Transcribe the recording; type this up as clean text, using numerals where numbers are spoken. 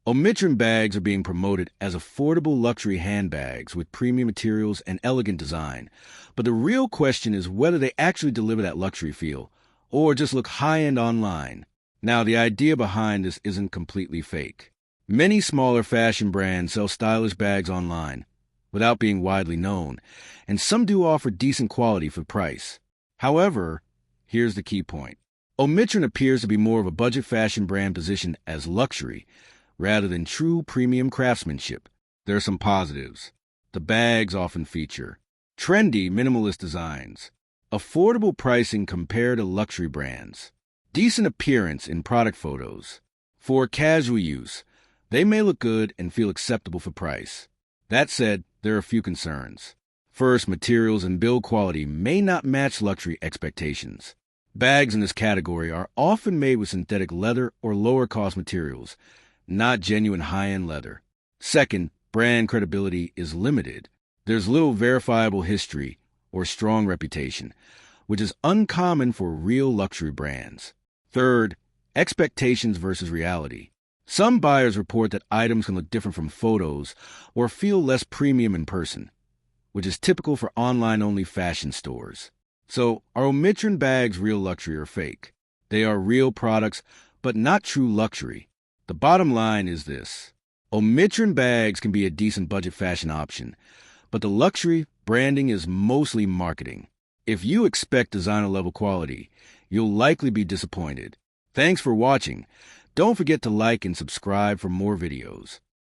Omitren bags are being promoted as affordable luxury handbags with premium materials and elegant design. But the real question is whether they actually deliver that luxury feel, or just look high-end online. Now, the idea behind this isn't completely fake. Many smaller fashion brands sell stylish bags online, without being widely known, and some do offer decent quality for price. However, here's the key point. Omitren appears to be more of a budget fashion brand positioned as luxury, rather than true premium craftsmanship. There are some positives. The bags often feature trendy, minimalist designs, affordable pricing compared to luxury brands, decent appearance in product photos. For casual use, they may look good and feel acceptable for price. That said, there are a few concerns. First, materials and build quality may not match luxury expectations. Bags in this category are often made with synthetic leather or lower-cost materials, not genuine high-end leather. Second, brand credibility is limited. There's little verifiable history or strong reputation, which is uncommon for real luxury brands. Third, expectations versus reality. Some buyers report that items can look different from photos or feel less premium in person, which is typical for online-only fashion stores. So, are Omitren bags real luxury or fake? They are real products, but not true luxury. The bottom line is this. Omitren bags can be a decent budget fashion option, but the luxury branding is mostly marketing. If you expect designer-level quality, you'll likely be disappointed. Thanks for watching. Don't forget to like and subscribe for more videos.